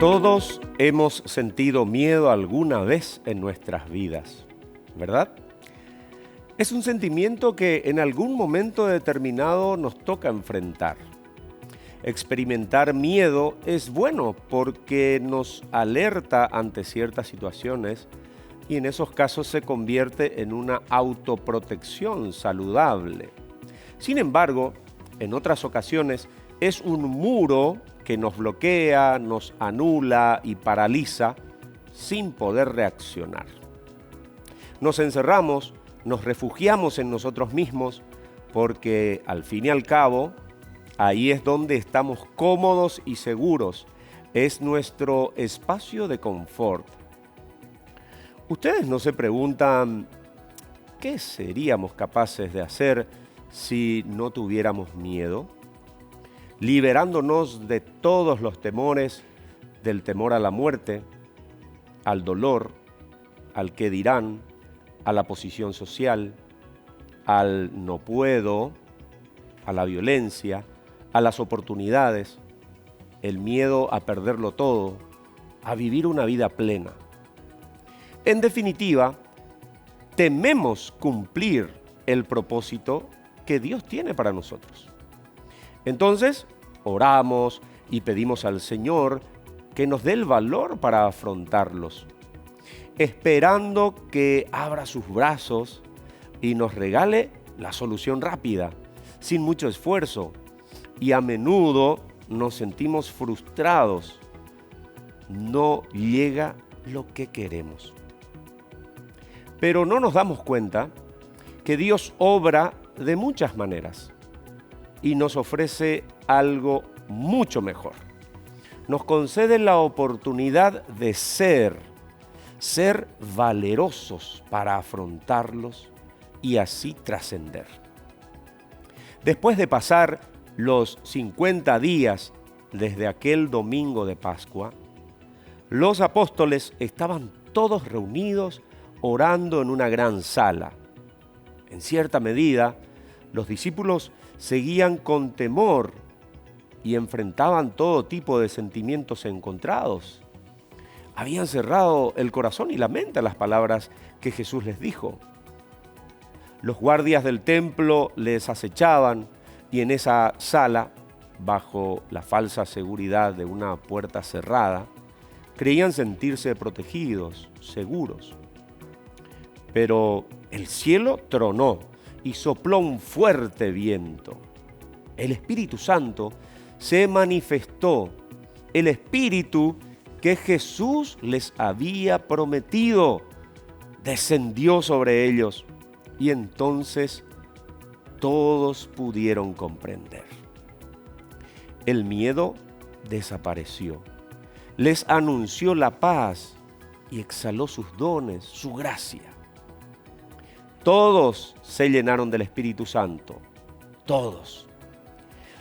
Todos hemos sentido miedo alguna vez en nuestras vidas, ¿verdad? Es un sentimiento que en algún momento determinado nos toca enfrentar. Experimentar miedo es bueno porque nos alerta ante ciertas situaciones y en esos casos se convierte en una autoprotección saludable. Sin embargo, en otras ocasiones es un muro que nos bloquea, nos anula y paraliza sin poder reaccionar. Nos encerramos, nos refugiamos en nosotros mismos porque al fin y al cabo, ahí es donde estamos cómodos y seguros. Es nuestro espacio de confort. Ustedes no se preguntan, ¿qué seríamos capaces de hacer si no tuviéramos miedo? Liberándonos de todos los temores, del temor a la muerte, al dolor, al qué dirán, a la posición social, al no puedo, a la violencia, a las oportunidades, el miedo a perderlo todo, a vivir una vida plena. En definitiva, tememos cumplir el propósito que Dios tiene para nosotros. Entonces, oramos y pedimos al Señor que nos dé el valor para afrontarlos, esperando que abra sus brazos y nos regale la solución rápida, sin mucho esfuerzo. Y a menudo nos sentimos frustrados. No llega lo que queremos. Pero no nos damos cuenta que Dios obra de muchas maneras y nos ofrece algo mucho mejor. Nos concede la oportunidad de ser valerosos para afrontarlos y así trascender. Después de pasar los 50 días desde aquel domingo de Pascua, los apóstoles estaban todos reunidos orando en una gran sala. En cierta medida, los discípulos seguían con temor y enfrentaban todo tipo de sentimientos encontrados. Habían cerrado el corazón y la mente a las palabras que Jesús les dijo. Los guardias del templo les acechaban y en esa sala, bajo la falsa seguridad de una puerta cerrada, creían sentirse protegidos, seguros. Pero el cielo tronó y sopló un fuerte viento. El Espíritu Santo se manifestó, el Espíritu que Jesús les había prometido, descendió sobre ellos y entonces todos pudieron comprender. El miedo desapareció, les anunció la paz y exhaló sus dones, su gracia. Todos se llenaron del Espíritu Santo, todos.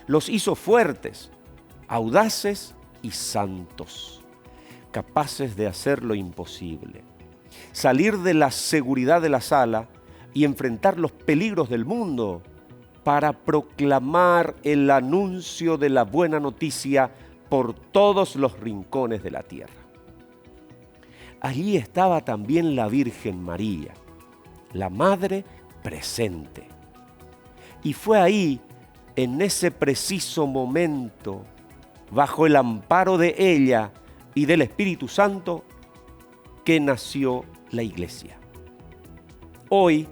Los hizo fuertes, audaces y santos, capaces de hacer lo imposible, salir de la seguridad de la sala y enfrentar los peligros del mundo para proclamar el anuncio de la buena noticia por todos los rincones de la tierra. Allí estaba también la Virgen María, la Madre presente. Y fue ahí, en ese preciso momento, bajo el amparo de ella y del Espíritu Santo, que nació la Iglesia. Hoy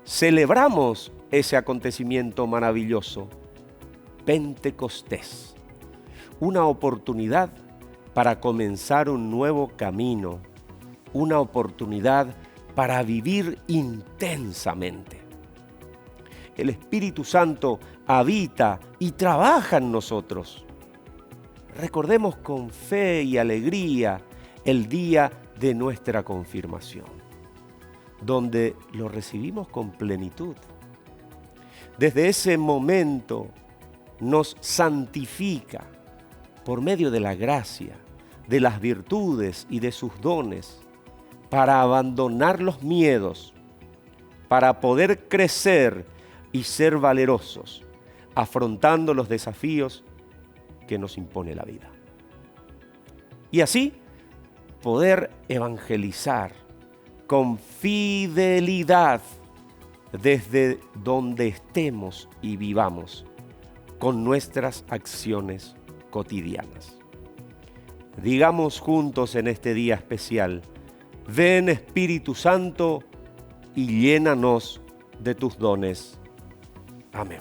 celebramos ese acontecimiento maravilloso, Pentecostés, una oportunidad para comenzar un nuevo camino, una oportunidad para vivir intensamente. El Espíritu Santo habita y trabaja en nosotros. Recordemos con fe y alegría el día de nuestra confirmación, donde lo recibimos con plenitud. Desde ese momento nos santifica por medio de la gracia, de las virtudes y de sus dones, para abandonar los miedos, para poder crecer y ser valerosos, afrontando los desafíos que nos impone la vida. y así poder evangelizar con fidelidad desde donde estemos y vivamos con nuestras acciones cotidianas. Digamos juntos en este día especial: ven Espíritu Santo y llénanos de tus dones. Amén.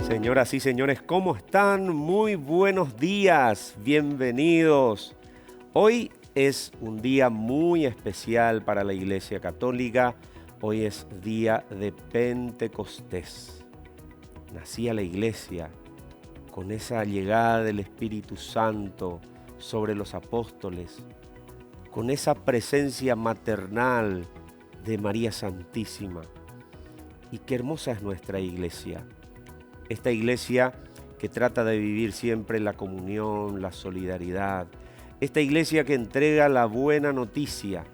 Señoras y señores, ¿cómo están? Muy buenos días, bienvenidos. Hoy es un día muy especial para la Iglesia Católica. Hoy es día de Pentecostés. Nacía la Iglesia con esa llegada del Espíritu Santo sobre los apóstoles, con esa presencia maternal de María Santísima. Y qué hermosa es nuestra Iglesia. Esta Iglesia que trata de vivir siempre la comunión, la solidaridad. Esta Iglesia que entrega la buena noticia,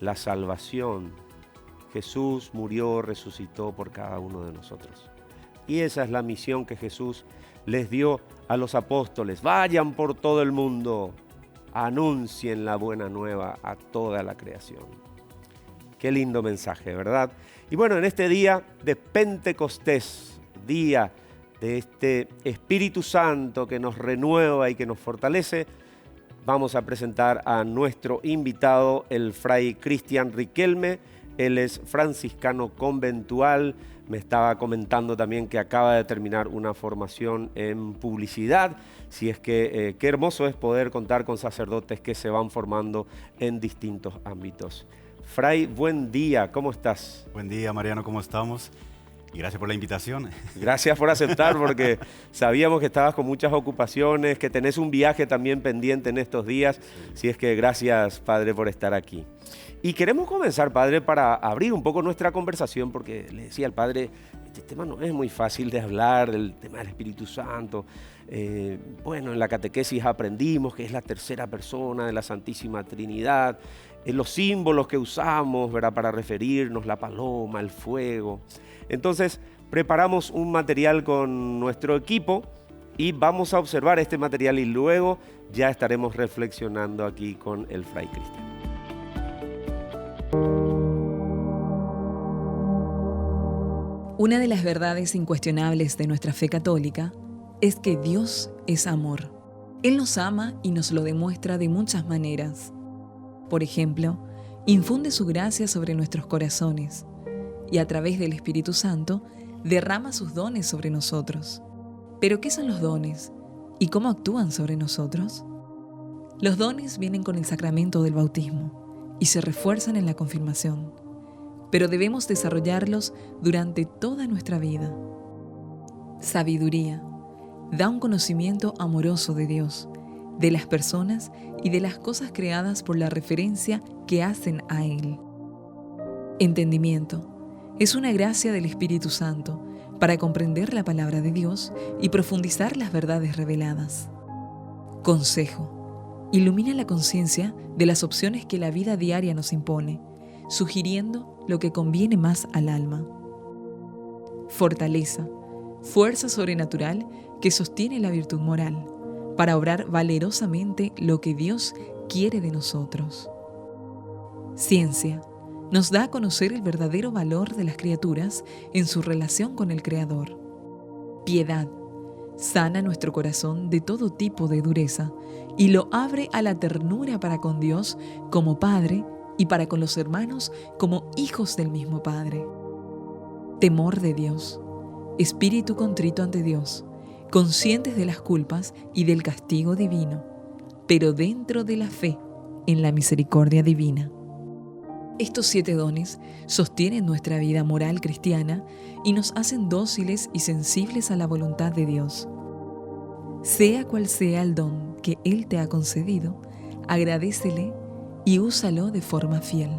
la salvación. Jesús murió, resucitó por cada uno de nosotros. Y esa es la misión que Jesús les dio a los apóstoles. Vayan por todo el mundo, anuncien la buena nueva a toda la creación. Qué lindo mensaje, ¿verdad? Y bueno, en este día de Pentecostés, día de este Espíritu Santo que nos renueva y que nos fortalece, vamos a presentar a nuestro invitado, el Fray Cristian Riquelme. Él es franciscano conventual. Me estaba comentando también que acaba de terminar una formación en publicidad. Si es que qué hermoso es poder contar con sacerdotes que se van formando en distintos ámbitos. Fray, buen día, ¿cómo estás? Buen día, Mariano, ¿cómo estamos? Y gracias por la invitación. Gracias por aceptar, porque sabíamos que estabas con muchas ocupaciones, que tenés un viaje también pendiente en estos días. Si es que gracias, Padre, por estar aquí. Y queremos comenzar, Padre, para abrir un poco nuestra conversación, porque le decía al Padre, este tema no es muy fácil de hablar, del tema del Espíritu Santo. Bueno, en la catequesis aprendimos que es la tercera persona de la Santísima Trinidad. Los símbolos que usamos, ¿verdad?, para referirnos, la paloma, el fuego. Entonces, preparamos un material con nuestro equipo y vamos a observar este material y luego ya estaremos reflexionando aquí con el Fray Cristian. Una de las verdades incuestionables de nuestra fe católica es que Dios es amor. Él nos ama y nos lo demuestra de muchas maneras. Por ejemplo, infunde su gracia sobre nuestros corazones y a través del Espíritu Santo derrama sus dones sobre nosotros. ¿Pero qué son los dones y cómo actúan sobre nosotros? Los dones vienen con el sacramento del bautismo y se refuerzan en la confirmación, pero debemos desarrollarlos durante toda nuestra vida. Sabiduría da un conocimiento amoroso de Dios, de las personas y de las cosas creadas por la referencia que hacen a Él. Entendimiento es una gracia del Espíritu Santo para comprender la palabra de Dios y profundizar las verdades reveladas. Consejo ilumina la conciencia de las opciones que la vida diaria nos impone, sugiriendo lo que conviene más al alma. Fortaleza, fuerza sobrenatural que sostiene la virtud moral, para obrar valerosamente lo que Dios quiere de nosotros. Ciencia nos da a conocer el verdadero valor de las criaturas en su relación con el Creador. Piedad sana nuestro corazón de todo tipo de dureza y lo abre a la ternura para con Dios como Padre y para con los hermanos como hijos del mismo Padre. Temor de Dios, espíritu contrito ante Dios, conscientes de las culpas y del castigo divino, pero dentro de la fe en la misericordia divina. Estos 7 dones sostienen nuestra vida moral cristiana y nos hacen dóciles y sensibles a la voluntad de Dios. Sea cual sea el don que Él te ha concedido, agradécele y úsalo de forma fiel.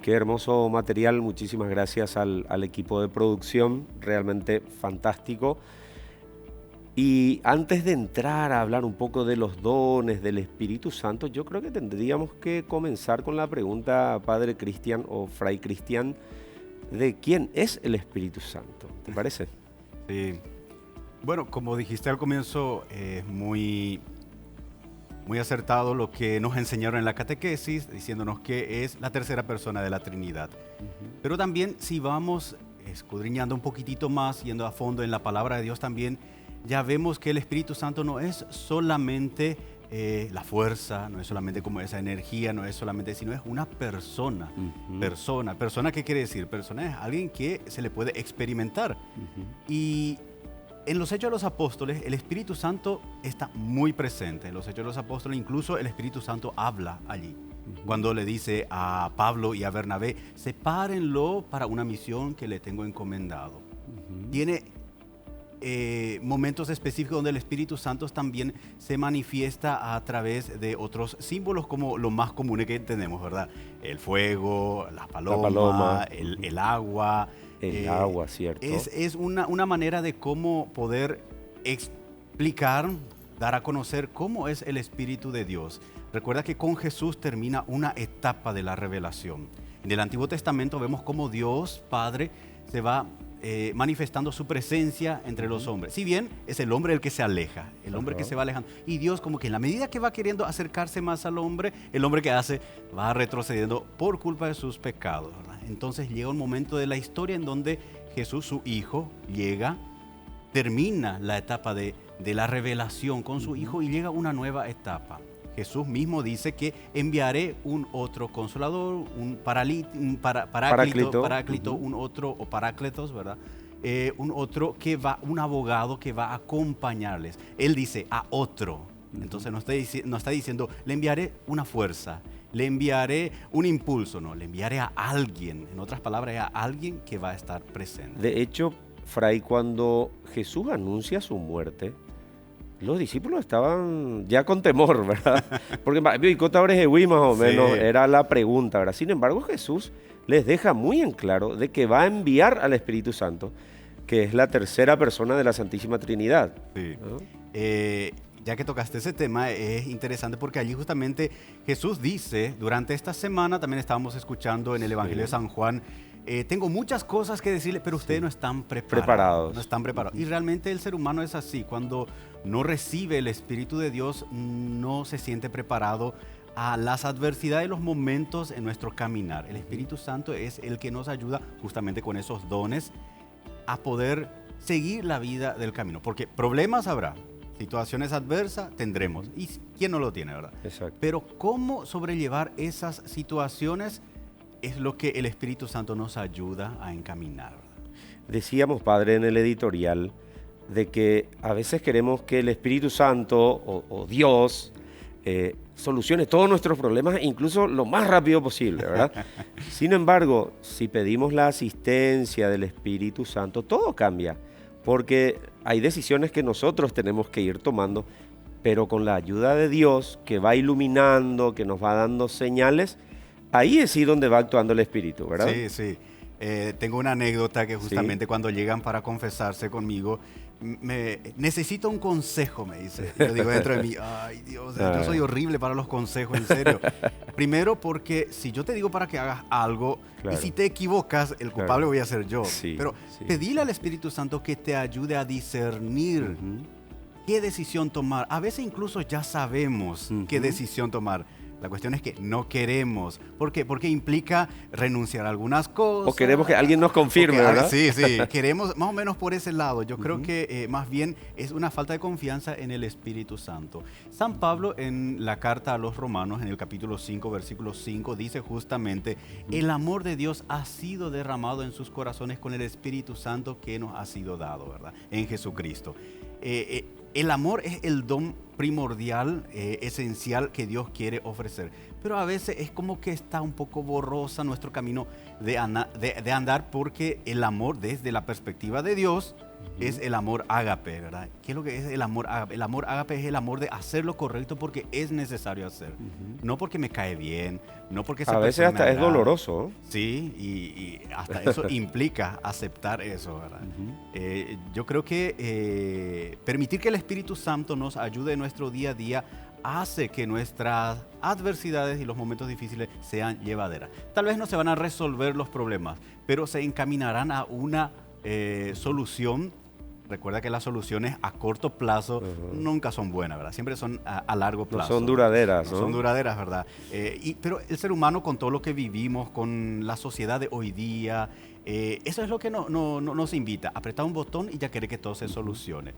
Qué hermoso material, muchísimas gracias al equipo de producción, realmente fantástico. Y antes de entrar a hablar un poco de los dones del Espíritu Santo, yo creo que tendríamos que comenzar con la pregunta, Padre Cristian o Fray Cristian, de quién es el Espíritu Santo. ¿Te parece? Sí. Bueno, como dijiste al comienzo, es muy acertado lo que nos enseñaron en la catequesis, diciéndonos que es la tercera persona de la Trinidad. Pero también si vamos escudriñando un poquitito más, yendo a fondo en la palabra de Dios también, ya vemos que el Espíritu Santo no es solamente la fuerza, no es solamente como esa energía, no es solamente, sino es una persona. Persona, ¿qué quiere decir? Persona es alguien que se le puede experimentar. Y en los Hechos de los Apóstoles, el Espíritu Santo está muy presente. En los Hechos de los Apóstoles, incluso el Espíritu Santo habla allí. Cuando le dice a Pablo y a Bernabé, sepárenlo para una misión que le tengo encomendado. Tiene momentos específicos donde el Espíritu Santo también se manifiesta a través de otros símbolos, como los más comunes que tenemos, ¿verdad? El fuego, la paloma. El agua. El agua, ¿cierto? Es una manera de cómo poder explicar, dar a conocer cómo es el Espíritu de Dios. Recuerda que con Jesús termina una etapa de la revelación. En el Antiguo Testamento vemos cómo Dios Padre se va manifestando su presencia entre los hombres. Si bien es el hombre el que se aleja, el hombre que se va alejando. Y Dios como que en la medida que va queriendo acercarse más al hombre, el hombre que hace va retrocediendo por culpa de sus pecados, ¿verdad? Entonces llega un momento de la historia en donde Jesús, su Hijo, termina la etapa de la revelación con su Hijo y llega una nueva etapa. Jesús mismo dice que enviaré un otro consolador, un paráclito, un otro, o parácletos, ¿verdad? Un abogado que va a acompañarles. Él dice a otro. Entonces no está diciendo, le enviaré una fuerza, le enviaré un impulso, no, le enviaré a alguien. En otras palabras, a alguien que va a estar presente. De hecho, Fray, cuando Jesús anuncia su muerte, los discípulos estaban ya con temor, ¿verdad? Porque más o menos era la pregunta, ¿verdad? Sin embargo, Jesús les deja muy en claro de que va a enviar al Espíritu Santo, que es la tercera persona de la Santísima Trinidad. Sí. ¿No? Ya que tocaste ese tema, es interesante porque allí justamente Jesús dice, durante esta semana también estábamos escuchando en el Evangelio de San Juan, tengo muchas cosas que decirle, pero ustedes no están preparados. No están preparados. Y realmente el ser humano es así. Cuando no recibe el Espíritu de Dios, no se siente preparado a las adversidades y los momentos en nuestro caminar. El Espíritu Santo es el que nos ayuda justamente con esos dones a poder seguir la vida del camino. Porque problemas habrá, situaciones adversas tendremos. ¿Y quién no lo tiene, verdad? Exacto. Pero cómo sobrellevar esas situaciones es lo que el Espíritu Santo nos ayuda a encaminar. Decíamos, Padre, en el editorial, de que a veces queremos que el Espíritu Santo o Dios solucione todos nuestros problemas, incluso lo más rápido posible, ¿verdad? Sin embargo, si pedimos la asistencia del Espíritu Santo, todo cambia, porque hay decisiones que nosotros tenemos que ir tomando, pero con la ayuda de Dios, que va iluminando, que nos va dando señales, ahí es donde va actuando el Espíritu, ¿verdad? Sí, sí. Tengo una anécdota que justamente cuando llegan para confesarse conmigo, necesito un consejo, me dice. Yo digo dentro de mí, ay Dios, yo soy horrible para los consejos, en serio. Primero porque si yo te digo para que hagas algo, y si te equivocas, el culpable voy a ser yo. Pero pedile al Espíritu Santo que te ayude a discernir qué decisión tomar. A veces incluso ya sabemos qué decisión tomar. La cuestión es que no queremos. ¿Por qué? Porque implica renunciar a algunas cosas. O queremos que alguien nos confirme, ¿verdad? Sí, queremos más o menos por ese lado. Yo creo que más bien es una falta de confianza en el Espíritu Santo. San Pablo en la carta a los Romanos, en el capítulo 5, versículo 5, dice justamente, el amor de Dios ha sido derramado en sus corazones con el Espíritu Santo que nos ha sido dado, ¿verdad? En Jesucristo. El amor es el don primordial, esencial que Dios quiere ofrecer. Pero a veces es como que está un poco borrosa nuestro camino de andar porque el amor desde la perspectiva de Dios es el amor ágape, ¿verdad? ¿Qué es lo que es el amor ágape? El amor ágape es el amor de hacer lo correcto porque es necesario hacer. No porque me cae bien, no porque esa A veces persona me hasta es agrada. doloroso. Sí, y hasta eso implica aceptar eso, ¿verdad? Yo creo que permitir que el Espíritu Santo nos ayude en nuestro día a día hace que nuestras adversidades y los momentos difíciles sean llevaderas. Tal vez no se van a resolver los problemas, pero se encaminarán a una solución. Recuerda que las soluciones a corto plazo nunca son buenas, ¿verdad? Siempre son a largo plazo. No son duraderas, No son duraderas, ¿verdad? Pero el ser humano, con todo lo que vivimos, con la sociedad de hoy día, eso es lo que nos invita. Apretar un botón y ya quiere que todo se solucione.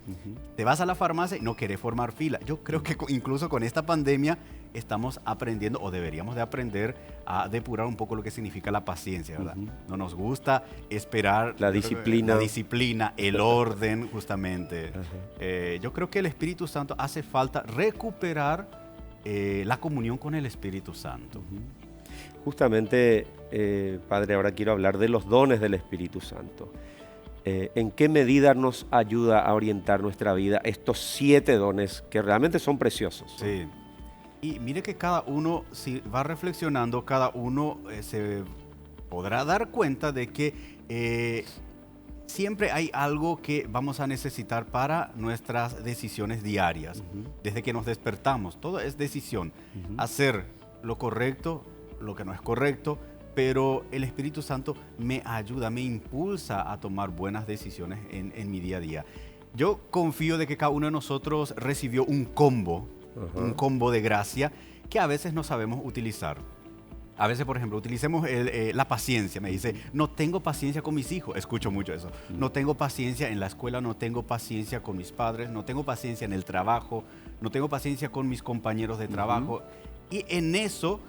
Te vas a la farmacia y no querés formar fila. Yo creo que incluso con esta pandemia estamos aprendiendo, o deberíamos de aprender, a depurar un poco lo que significa la paciencia, ¿verdad? No nos gusta esperar. La disciplina. El orden, justamente. Yo creo que el Espíritu Santo hace falta recuperar la comunión con el Espíritu Santo. Justamente, Padre, ahora quiero hablar de los dones del Espíritu Santo. ¿En qué medida nos ayuda a orientar nuestra vida estos 7 dones que realmente son preciosos? Sí. Y mire que cada uno, si va reflexionando, cada uno se podrá dar cuenta de que siempre hay algo que vamos a necesitar para nuestras decisiones diarias. Desde que nos despertamos, todo es decisión. Hacer lo correcto, lo que no es correcto, pero el Espíritu Santo me ayuda, me impulsa a tomar buenas decisiones en mi día a día. Yo confío de que cada uno de nosotros recibió un combo de gracia que a veces no sabemos utilizar. A veces, por ejemplo, utilicemos la paciencia. Me dice, no tengo paciencia con mis hijos. Escucho mucho eso. No tengo paciencia en la escuela, no tengo paciencia con mis padres, no tengo paciencia en el trabajo, no tengo paciencia con mis compañeros de trabajo. Y en eso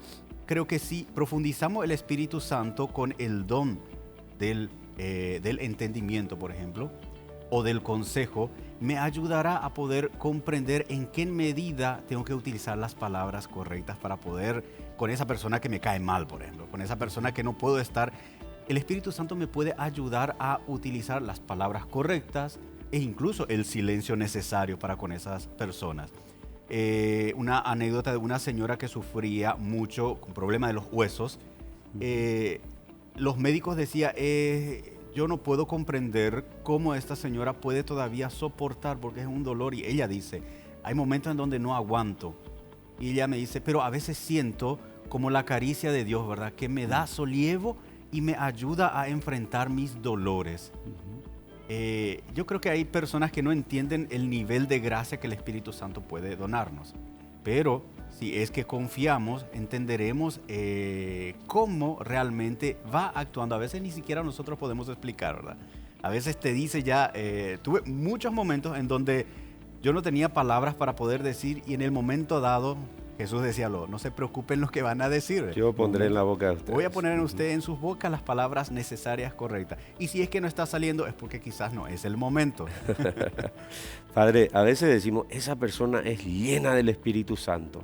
creo que si profundizamos el Espíritu Santo con el don del entendimiento, por ejemplo, o del consejo, me ayudará a poder comprender en qué medida tengo que utilizar las palabras correctas para poder, con esa persona que me cae mal, por ejemplo, con esa persona que no puedo estar. El Espíritu Santo me puede ayudar a utilizar las palabras correctas e incluso el silencio necesario para con esas personas. Una anécdota de una señora que sufría mucho con problema de los huesos. Los médicos decían, yo no puedo comprender cómo esta señora puede todavía soportar porque es un dolor. Y ella dice, hay momentos en donde no aguanto. Y ella me dice, pero a veces siento como la caricia de Dios, ¿verdad? Que me da solievo y me ayuda a enfrentar mis dolores. Yo creo que hay personas que no entienden el nivel de gracia que el Espíritu Santo puede donarnos. Pero si es que confiamos, entenderemos cómo realmente va actuando. A veces ni siquiera nosotros podemos explicar, ¿verdad? A veces te dice ya, tuve muchos momentos en donde yo no tenía palabras para poder decir y en el momento dado Jesús decía, no se preocupen los que van a decir. Yo pondré en la boca de ustedes. Voy a poner en usted, en sus bocas, las palabras necesarias, correctas. Y si es que no está saliendo, es porque quizás no es el momento. Padre, a veces decimos, esa persona es llena del Espíritu Santo.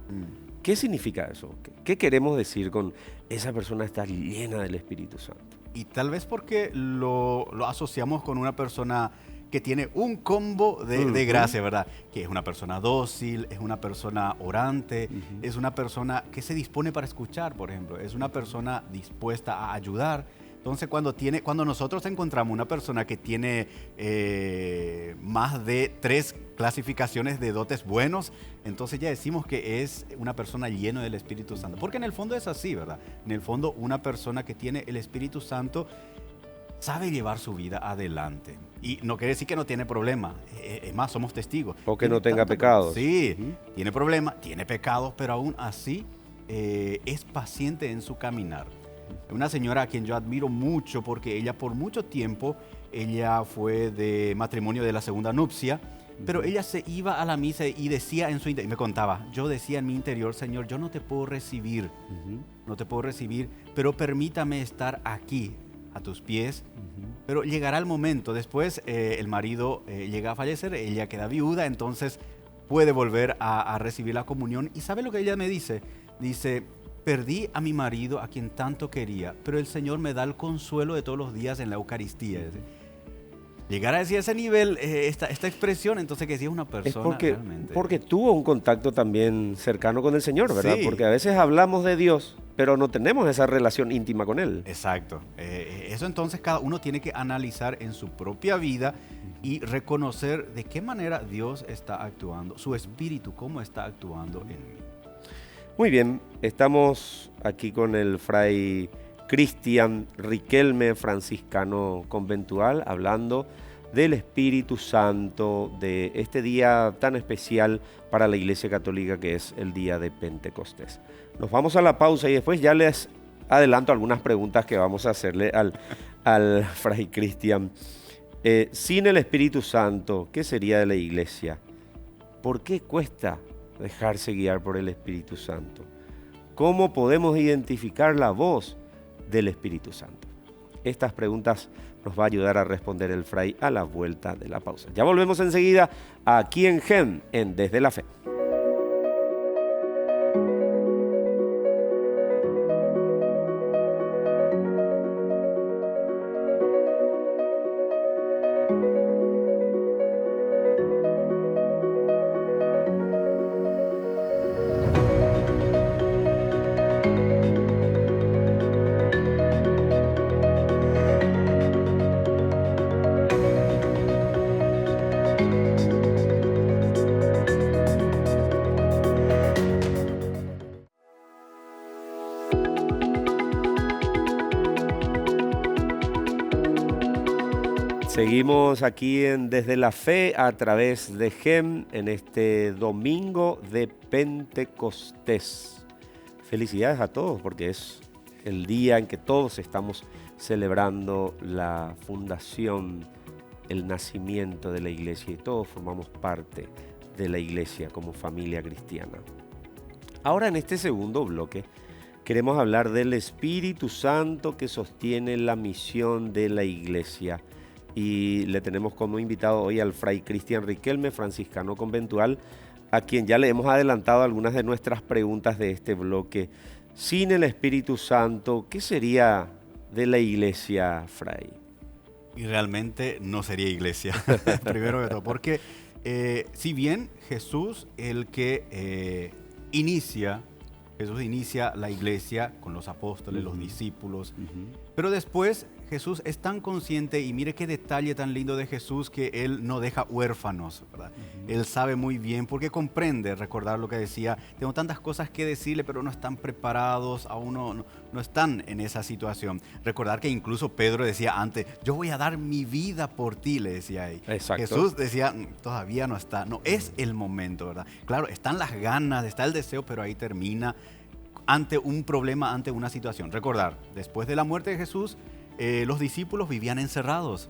¿Qué significa eso? ¿Qué queremos decir con esa persona está llena del Espíritu Santo? Y tal vez porque lo asociamos con una persona que tiene un combo de gracia, ¿verdad? Que es una persona dócil, es una persona orante, es una persona que se dispone para escuchar, por ejemplo, es una persona dispuesta a ayudar. Entonces, cuando nosotros encontramos una persona que tiene más de 3 clasificaciones de dotes buenos, entonces ya decimos que es una persona llena del Espíritu Santo. Porque en el fondo es así, ¿verdad? En el fondo, una persona que tiene el Espíritu Santo sabe llevar su vida adelante. Y no quiere decir que no tiene problema. Es más, somos testigos. O que no tenga pecados. Sí, tiene problemas, tiene pecados, pero aún así es paciente en su caminar. Una señora a quien yo admiro mucho porque ella por mucho tiempo, ella fue de matrimonio de la segunda nupcia, pero ella se iba a la misa y decía en su interior, me contaba, yo decía en mi interior, Señor, yo no te puedo recibir, no te puedo recibir, pero permítame estar aquí a tus pies. Pero llegará el momento, después el marido llega a fallecer, ella queda viuda, entonces puede volver a recibir la comunión. ¿Y sabe lo que ella me dice? Dice, perdí a mi marido a quien tanto quería, pero el Señor me da el consuelo de todos los días en la Eucaristía. llegar a ese nivel, esta expresión, entonces que sí es una persona realmente. Porque tuvo un contacto también cercano con el Señor, ¿verdad? Sí. Porque a veces hablamos de Dios, pero no tenemos esa relación íntima con Él. Exacto. Eso entonces cada uno tiene que analizar en su propia vida y reconocer de qué manera Dios está actuando, su espíritu, cómo está actuando en mí. Muy bien, estamos aquí con el fray Cristian Riquelme, franciscano conventual, hablando del Espíritu Santo, de este día tan especial para la Iglesia Católica que es el día de Pentecostés. Nos vamos a la pausa y después ya les adelanto algunas preguntas que vamos a hacerle al fray Cristian. Sin el Espíritu Santo, ¿qué sería de la Iglesia? ¿Por qué cuesta dejarse guiar por el Espíritu Santo? ¿Cómo podemos identificar la voz del Espíritu Santo? Estas preguntas nos va a ayudar a responder el fray a la vuelta de la pausa. Ya volvemos enseguida aquí en GEM, en Desde la Fe. Seguimos aquí en Desde la Fe a través de GEM en este domingo de Pentecostés. Felicidades a todos porque es el día en que todos estamos celebrando la fundación, el nacimiento de la Iglesia y todos formamos parte de la Iglesia como familia cristiana. Ahora en este segundo bloque queremos hablar del Espíritu Santo que sostiene la misión de la Iglesia. Y le tenemos como invitado hoy al fray Cristian Riquelme, franciscano conventual, a quien ya le hemos adelantado algunas de nuestras preguntas de este bloque. Sin el Espíritu Santo, ¿qué sería de la Iglesia, fray? Y realmente no sería iglesia, primero de todo, porque si bien Jesús, el que inicia la iglesia con los apóstoles, los discípulos, pero después Jesús es tan consciente, y mire qué detalle tan lindo de Jesús, que Él no deja huérfanos, ¿verdad? Él sabe muy bien, porque comprende, recordar lo que decía, tengo tantas cosas que decirle, pero no están preparados, aún no están en esa situación. Recordar que incluso Pedro decía antes, yo voy a dar mi vida por ti, le decía ahí. Exacto. Jesús decía, todavía no está, no es el momento, ¿verdad? Claro, están las ganas, está el deseo, pero ahí termina ante un problema, ante una situación. Recordar, después de la muerte de Jesús, los discípulos vivían encerrados,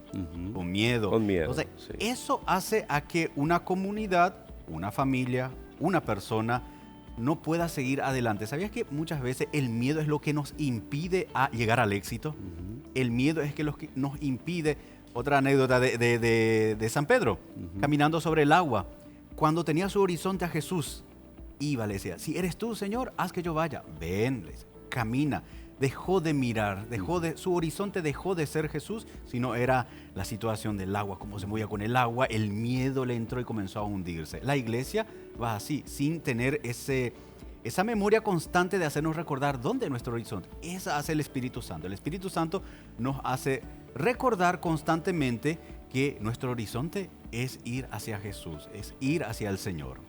con miedo. Con miedo. Entonces, sí. eso hace a que una comunidad, una familia, una persona no pueda seguir adelante. ¿Sabías que muchas veces el miedo es lo que nos impide a llegar al éxito? El miedo es lo que nos impide. Otra anécdota de San Pedro, caminando sobre el agua. Cuando tenía su horizonte a Jesús, iba, le decía, si eres tú, Señor, haz que yo vaya. Ven, le decía, camina. Dejó de mirar, su horizonte dejó de ser Jesús, sino era la situación del agua, cómo se movía con el agua, el miedo le entró y comenzó a hundirse. La iglesia va así, sin tener esa memoria constante de hacernos recordar dónde es nuestro horizonte. Esa hace el Espíritu Santo. El Espíritu Santo nos hace recordar constantemente que nuestro horizonte es ir hacia Jesús, es ir hacia el Señor.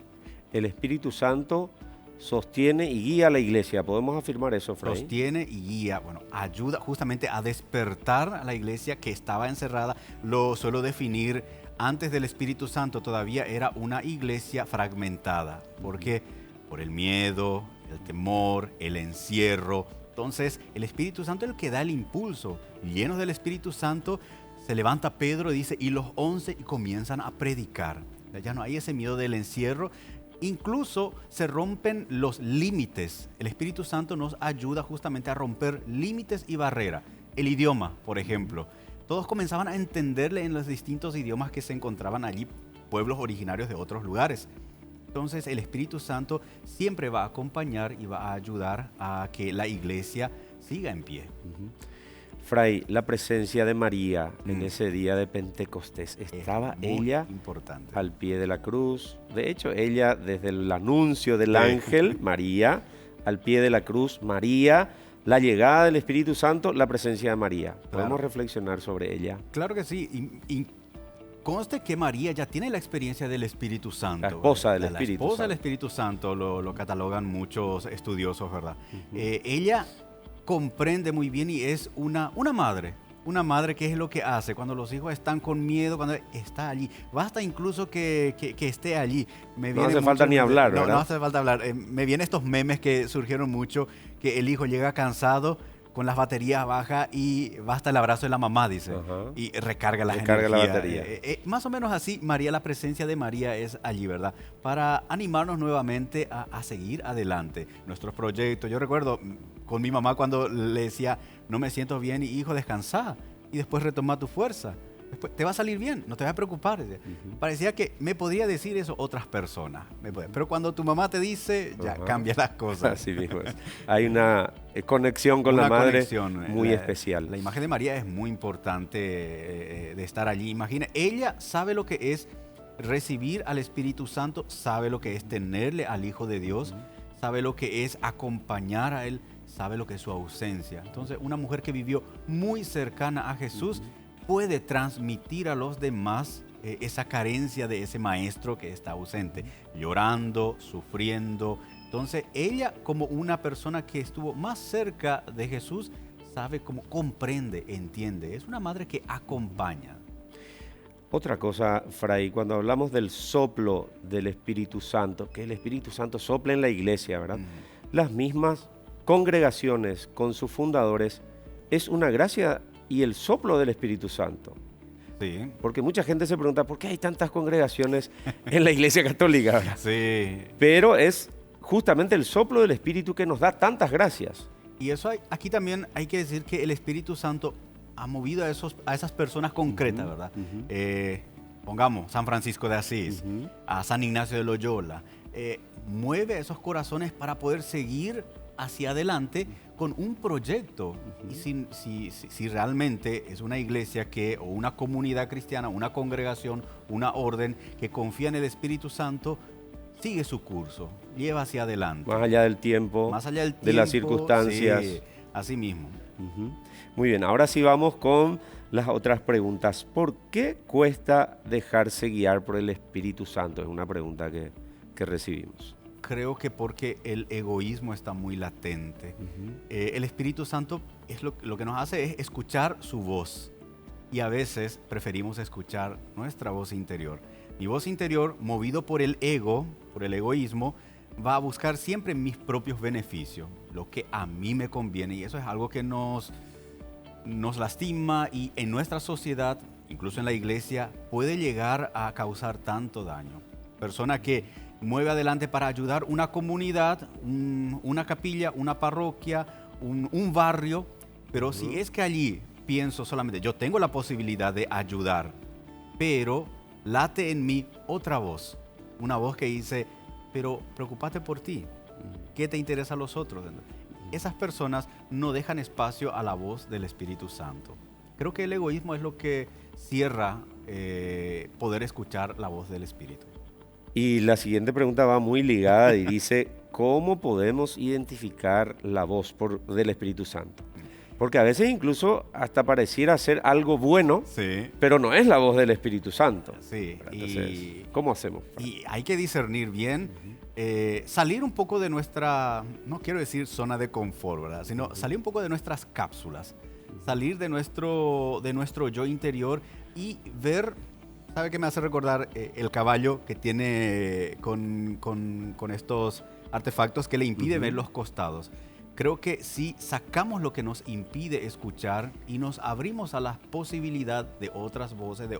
El Espíritu Santo sostiene y guía a la iglesia. ¿Podemos afirmar eso, fray? Sostiene y guía, ayuda justamente a despertar a la iglesia que estaba encerrada. Lo suelo definir, antes del Espíritu Santo todavía era una iglesia fragmentada. ¿Por qué? Por el miedo, el temor, el encierro. Entonces, el Espíritu Santo es el que da el impulso. Llenos del Espíritu Santo, se levanta Pedro y dice, y los 11 y comienzan a predicar. Ya no hay ese miedo del encierro. Incluso se rompen los límites. El Espíritu Santo nos ayuda justamente a romper límites y barreras. El idioma, por ejemplo. Todos comenzaban a entenderle en los distintos idiomas que se encontraban allí, pueblos originarios de otros lugares. Entonces el Espíritu Santo siempre va a acompañar y va a ayudar a que la iglesia siga en pie. Fray, la presencia de María en ese día de Pentecostés, ¿estaba ella importante al pie de la cruz? De hecho, ella desde el anuncio del ángel, María, al pie de la cruz, María, la llegada del Espíritu Santo, la presencia de María. ¿Podemos reflexionar sobre ella? Claro que sí. Y conste que María ya tiene la experiencia del Espíritu Santo. La esposa del La Espíritu esposa Santo. del Espíritu Santo lo catalogan muchos estudiosos, ¿verdad? Ella comprende muy bien y es una madre. Una madre, ¿qué es lo que hace? Cuando los hijos están con miedo, cuando está allí. Basta incluso que esté allí. No hace falta ni hablar, ¿verdad? No hace falta hablar. Me vienen estos memes que surgieron mucho, que el hijo llega cansado, con las baterías bajas y basta el abrazo de la mamá, dice. Y recarga la batería. Más o menos así, María, la presencia de María es allí, ¿verdad? Para animarnos nuevamente a seguir adelante. Nuestros proyectos. Yo recuerdo con mi mamá cuando le decía, no me siento bien, y hijo, descansa y después retoma tu fuerza. Después, te va a salir bien, no te vas a preocupar. Parecía que me podría decir eso otras personas. Pero cuando tu mamá te dice, ya cambia las cosas. Así mismo es. Hay una conexión con la madre muy especial. La imagen de María es muy importante de estar allí. Imagina, ella sabe lo que es recibir al Espíritu Santo, sabe lo que es tenerle al Hijo de Dios, sabe lo que es acompañar a Él, sabe lo que es su ausencia. Entonces, una mujer que vivió muy cercana a Jesús puede transmitir a los demás esa carencia de ese maestro que está ausente, llorando, sufriendo. Entonces, ella, como una persona que estuvo más cerca de Jesús, sabe cómo comprende, entiende. Es una madre que acompaña. Otra cosa, Fray, cuando hablamos del soplo del Espíritu Santo, que el Espíritu Santo sopla en la iglesia, ¿verdad? Las mismas congregaciones con sus fundadores es una gracia y el soplo del Espíritu Santo. Sí. Porque mucha gente se pregunta, ¿por qué hay tantas congregaciones en la Iglesia Católica, ¿verdad? Sí. Pero es justamente el soplo del Espíritu que nos da tantas gracias. Y eso aquí también hay que decir que el Espíritu Santo ha movido a esas personas concretas, ¿verdad? Pongamos San Francisco de Asís, a San Ignacio de Loyola. Mueve a esos corazones para poder seguir hacia adelante con un proyecto. Y si realmente es una iglesia o una comunidad cristiana, una congregación, una orden que confía en el Espíritu Santo, sigue su curso, lleva hacia adelante. Más allá del tiempo, de las circunstancias. Sí, así mismo. Muy bien, ahora sí vamos con las otras preguntas. ¿Por qué cuesta dejarse guiar por el Espíritu Santo? Es una pregunta que recibimos. Creo que porque el egoísmo está muy latente. El Espíritu Santo es lo que nos hace es escuchar su voz. Y a veces preferimos escuchar nuestra voz interior. Mi voz interior, movido por el ego, por el egoísmo, va a buscar siempre mis propios beneficios, lo que a mí me conviene. Y eso es algo que nos lastima y en nuestra sociedad, incluso en la iglesia, puede llegar a causar tanto daño. Persona que mueve adelante para ayudar una comunidad, una capilla, una parroquia, un barrio, pero si es que allí pienso solamente, yo tengo la posibilidad de ayudar, pero late en mí otra voz, una voz que dice, pero preocúpate por ti, ¿qué te interesa a los otros? Esas personas no dejan espacio a la voz del Espíritu Santo. Creo que el egoísmo es lo que cierra poder escuchar la voz del Espíritu. Y la siguiente pregunta va muy ligada y dice, ¿cómo podemos identificar la voz del Espíritu Santo? Porque a veces incluso hasta pareciera ser algo bueno, sí, pero no es la voz del Espíritu Santo. Sí. Entonces, ¿cómo hacemos? Y hay que discernir bien, salir un poco de nuestra, no quiero decir zona de confort, ¿verdad? Sino salir un poco de nuestras cápsulas, salir de nuestro yo interior y ver. ¿Sabe qué me hace recordar? El caballo que tiene con estos artefactos que le impide ver los costados. Creo que si sacamos lo que nos impide escuchar y nos abrimos a la posibilidad de otras voces, de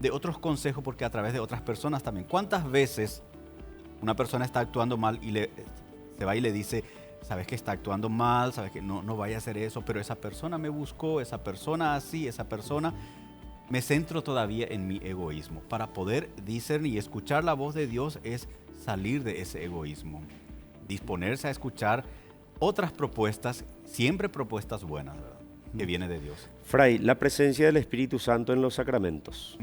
otros consejos, porque a través de otras personas también. ¿Cuántas veces una persona está actuando mal y se va y le dice, sabes que está actuando mal, sabes que no vaya a hacer eso, pero esa persona me buscó, esa persona así, esa persona... Me centro todavía en mi egoísmo. Para poder discernir y escuchar la voz de Dios es salir de ese egoísmo. Disponerse a escuchar otras propuestas, siempre propuestas buenas, ¿verdad? que viene de Dios. Fray, la presencia del Espíritu Santo en los sacramentos.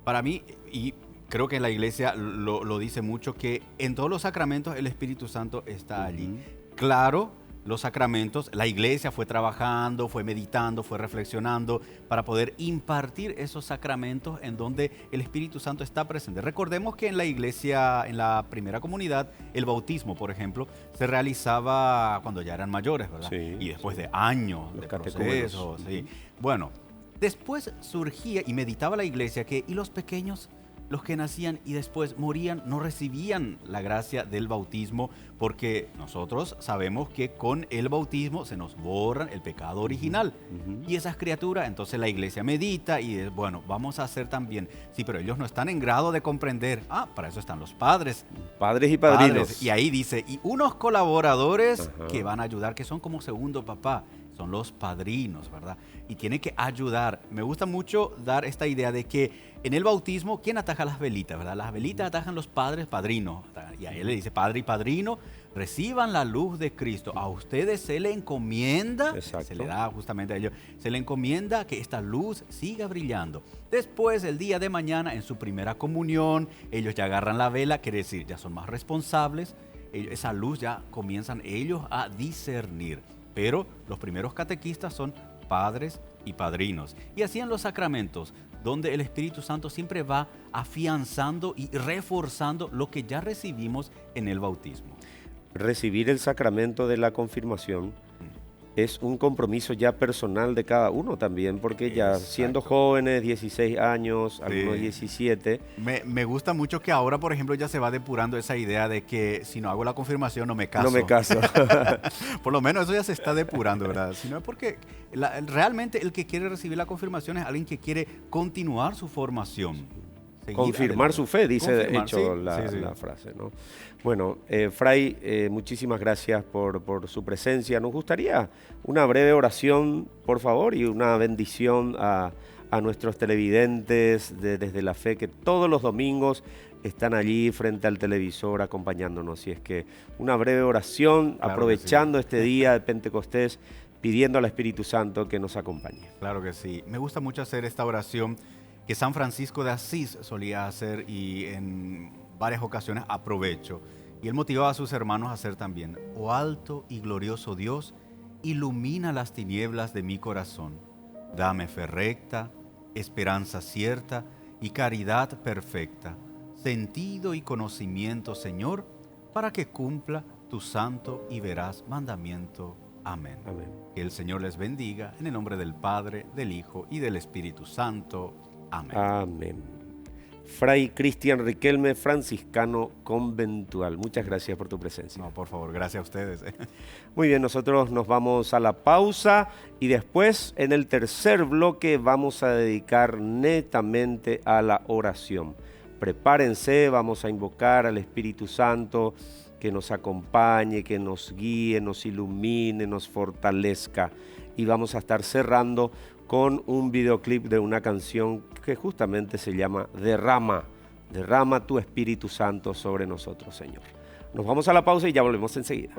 Para mí, y creo que la iglesia lo dice mucho, que en todos los sacramentos el Espíritu Santo está allí. Claro, los sacramentos, la iglesia fue trabajando, fue meditando, fue reflexionando para poder impartir esos sacramentos en donde el Espíritu Santo está presente. Recordemos que en la iglesia, en la primera comunidad, el bautismo, por ejemplo, se realizaba cuando ya eran mayores, ¿verdad? Sí, Y después de años los de catecúmenos. procesos. Sí. Bueno, después surgía y meditaba la iglesia que, y los pequeños, los que nacían y después morían, no recibían la gracia del bautismo, porque nosotros sabemos que con el bautismo se nos borra el pecado original. Y esas criaturas, entonces la iglesia medita y bueno, vamos a hacer también. Sí, pero ellos no están en grado de comprender. Para eso están los padres. Padres y padrinos. Y ahí dice, y unos colaboradores Ajá. que van a ayudar, que son como segundo papá. Son los padrinos, ¿verdad? Y tiene que ayudar. Me gusta mucho dar esta idea de que en el bautismo, ¿quién ataja las velitas, verdad? Las velitas atajan los padres padrinos. Y a él le dice, padre y padrino, reciban la luz de Cristo. A ustedes se le encomienda, Exacto. se le da justamente a ellos, se le encomienda que esta luz siga brillando. Después, el día de mañana, en su primera comunión, ellos ya agarran la vela, quiere decir, ya son más responsables. Esa luz ya comienzan ellos a discernir. Pero los primeros catequistas son padres y padrinos. Y así en los sacramentos, donde el Espíritu Santo siempre va afianzando y reforzando lo que ya recibimos en el bautismo. Recibir el sacramento de la confirmación es un compromiso ya personal de cada uno también, porque ya Exacto. siendo jóvenes, 16 años, algunos Sí. 17, Me gusta mucho que ahora, por ejemplo, ya se va depurando esa idea de que si no hago la confirmación no me caso. no me caso. Por lo menos eso ya se está depurando, ¿verdad? Sino porque realmente el que quiere recibir la confirmación es alguien que quiere continuar su formación. Seguir Confirmar adelante. su fe, dice de Confirmar, hecho sí, sí. la frase, ¿no? Bueno, Fray, muchísimas gracias por su presencia. Nos gustaría una breve oración, por favor, y una bendición a nuestros televidentes desde la fe, que todos los domingos están allí frente al televisor acompañándonos. Y es que una breve oración, Claro aprovechando este día de Pentecostés, pidiendo al Espíritu Santo que nos acompañe. Claro que sí. Me gusta mucho hacer esta oración que San Francisco de Asís solía hacer y en varias ocasiones aprovecho. Y él motivaba a sus hermanos a hacer también. Oh alto y glorioso Dios, ilumina las tinieblas de mi corazón. Dame fe recta, esperanza cierta y caridad perfecta, sentido y conocimiento, Señor, para que cumpla tu santo y veraz mandamiento. Amén. Amén. Que el Señor les bendiga en el nombre del Padre, del Hijo y del Espíritu Santo. Amén. Amén. Fray Cristian Riquelme, franciscano conventual. Muchas gracias por tu presencia. No, por favor, gracias a ustedes. Muy bien, nosotros nos vamos a la pausa y después en el tercer bloque vamos a dedicar netamente a la oración. Prepárense, vamos a invocar al Espíritu Santo que nos acompañe, que nos guíe, nos ilumine, nos fortalezca. Y vamos a estar cerrando con un videoclip de una canción que justamente se llama Derrama. Derrama tu Espíritu Santo sobre nosotros, Señor. Nos vamos a la pausa y ya volvemos enseguida.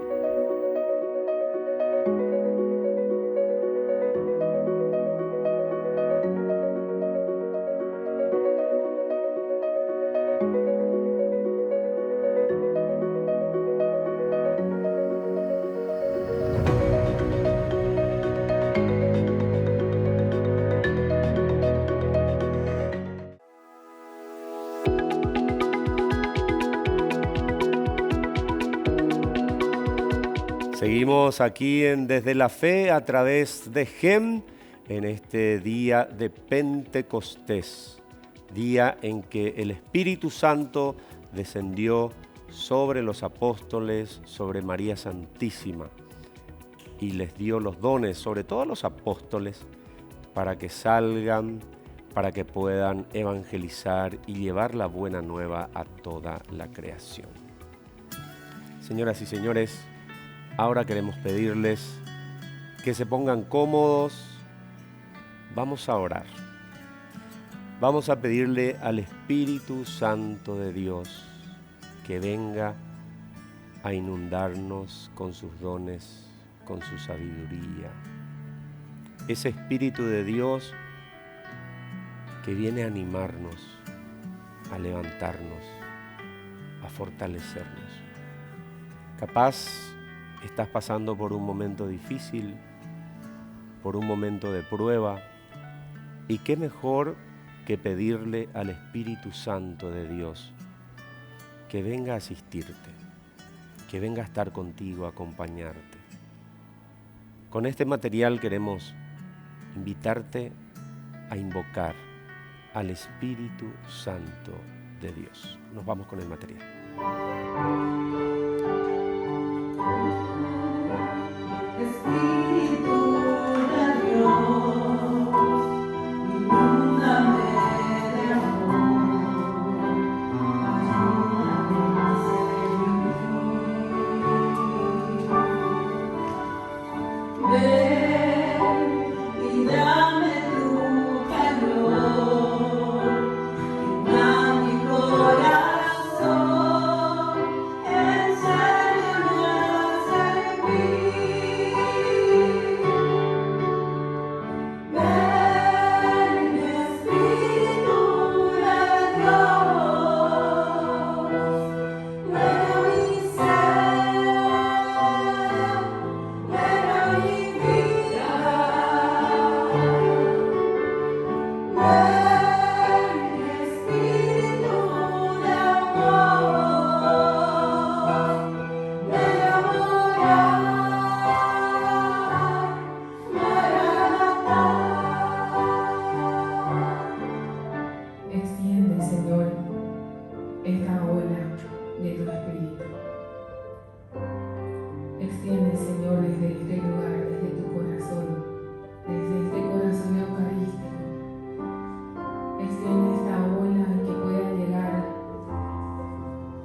Seguimos aquí en Desde la Fe a través de GEM en este día de Pentecostés, día en que el Espíritu Santo descendió sobre los apóstoles, sobre María Santísima y les dio los dones, sobre todo a los apóstoles, para que salgan, para que puedan evangelizar y llevar la buena nueva a toda la creación. Señoras y señores, ahora queremos pedirles que se pongan cómodos. Vamos a orar. Vamos a pedirle al Espíritu Santo de Dios que venga a inundarnos con sus dones, con su sabiduría, ese Espíritu de Dios que viene a animarnos, a levantarnos, a fortalecernos. Capaz estás pasando por un momento difícil, por un momento de prueba, y qué mejor que pedirle al Espíritu Santo de Dios que venga a asistirte, que venga a estar contigo, a acompañarte. Con este material queremos invitarte a invocar al Espíritu Santo de Dios. Nos vamos con el material. Espíritu de Dios, inúndame de amor, ayúdame a seguir. Ven y dame tu calor, llena mi corazón, enséñame a servir. Ven, Espíritu de Dios, llena mi ser, llena mi vida. Ven, Espíritu de amor, ven a morar, Maranatá. Extiende, Señor, esta ola de tu Espíritu. Extiende, Señor, desde este lugar, desde tu corazón, desde este corazón eucarístico. Extiende esta ola que pueda llegar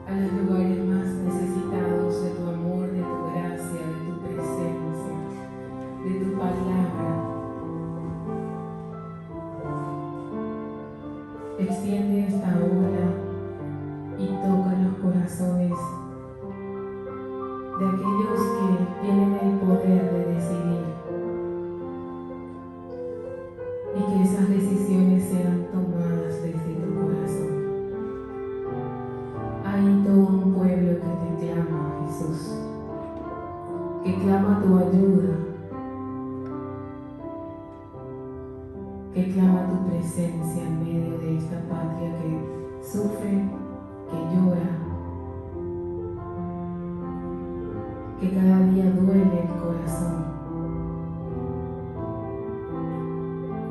a los lugares más necesitados de tu amor, de tu gracia, de tu presencia, de tu palabra. Extiende esta ola y toca los corazones de aquellos que tienen el poder de decidir, y que esas decisiones sean tomadas desde tu corazón. Hay todo un pueblo que te clama, Jesús, que clama tu ayuda, que clama tu presencia en medio de esta patria que sufre, que llora, que cada día duele el corazón.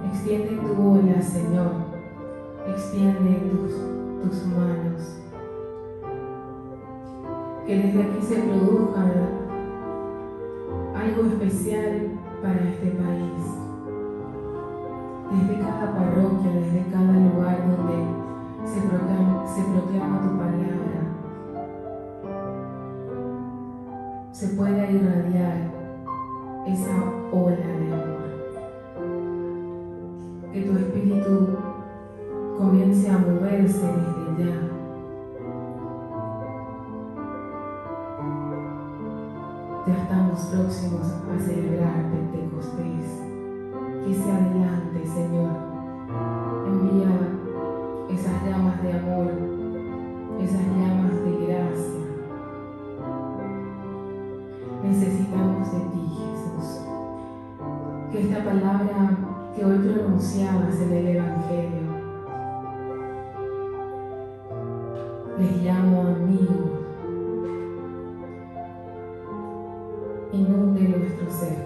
Extiende tu ola, Señor, extiende tus manos, que desde aquí se produzca algo especial para este país. Desde cada parroquia, desde cada lugar donde se proclama tu palabra, se pueda irradiar esa ola de amor. Que tu Espíritu comience a moverse desde ya. Ya estamos próximos a celebrar Pentecostés. Que se adelante, Señor. Envía esas llamas de amor, esas llamas de gracia. Necesitamos de ti, Jesús. Que esta palabra que hoy pronunciabas en el Evangelio, les llamo amigos, inunde nuestro ser,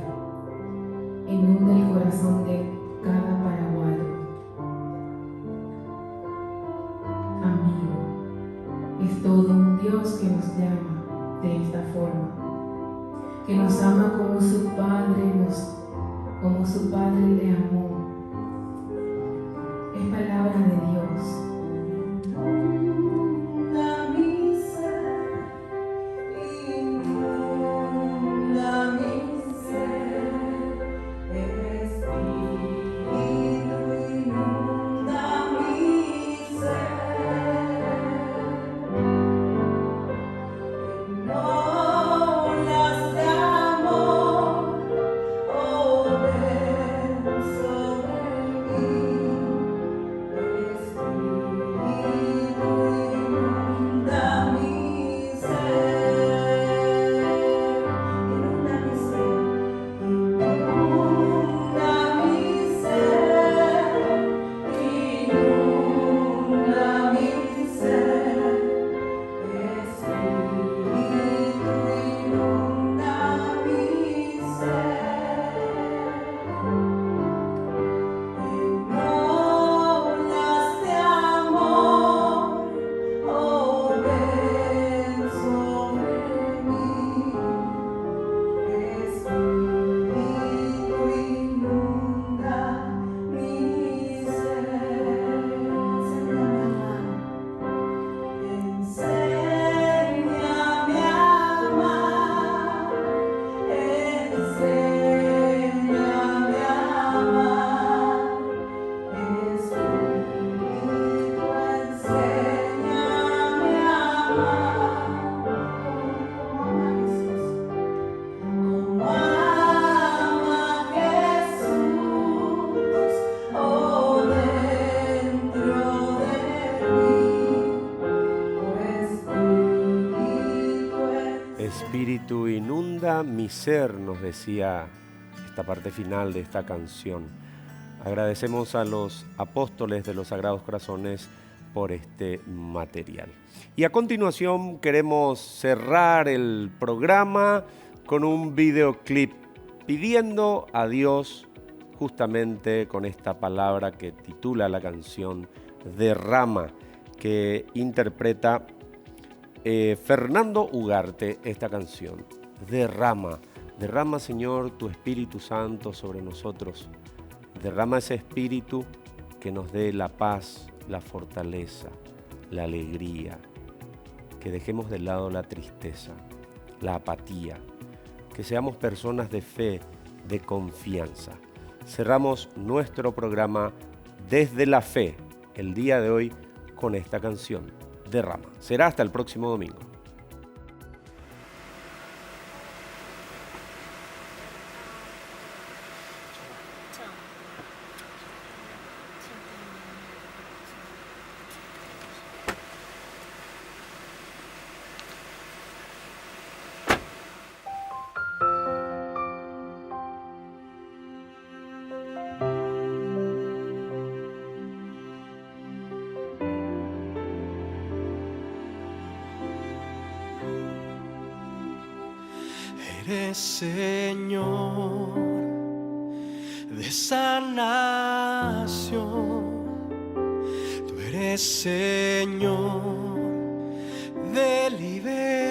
inunde el corazón de cada paraguayo. Amigo, es todo un Dios que nos llama de esta forma, que nos ama como su Padre le amó. Es palabra de Dios. Inunda mi ser, inunda mi ser, Espíritu, inunda mi ser. En olas de amor, oh ven. profunda mi ser, nos decía esta parte final de esta canción. Agradecemos a los apóstoles de los Sagrados Corazones por este material. Y a continuación queremos cerrar el programa con un videoclip pidiendo a Dios justamente con esta palabra que titula la canción Derrama, que interpreta Fernando Ugarte esta canción. Derrama, derrama Señor tu Espíritu Santo sobre nosotros. Derrama ese Espíritu que nos dé la paz, la fortaleza, la alegría. Que dejemos de lado la tristeza, la apatía. Que seamos personas de fe, de confianza. Cerramos nuestro programa Desde la Fe el día de hoy con esta canción, Derrama. Será hasta el próximo domingo. Eres Señor de sanación, tú eres Señor de liberación.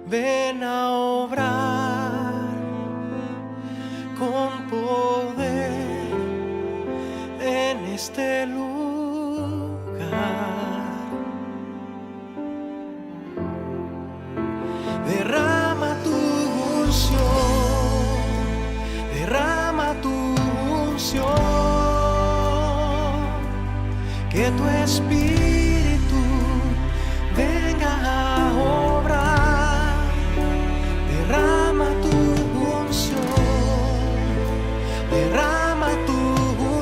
Ven a obrar con poder en este lugar. Derrama tu unción, derrama tu unción, que tu Espíritu venga a obrar. Derrama tu unción, derrama tu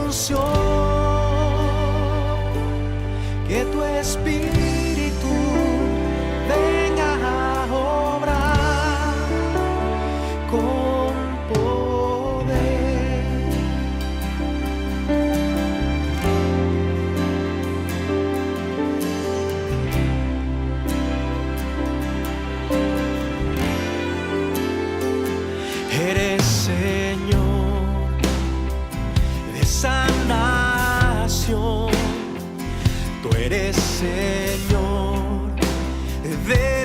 unción, que tu Espíritu venga a obrar con poder. Eres Señor de sanación, tú eres Señor de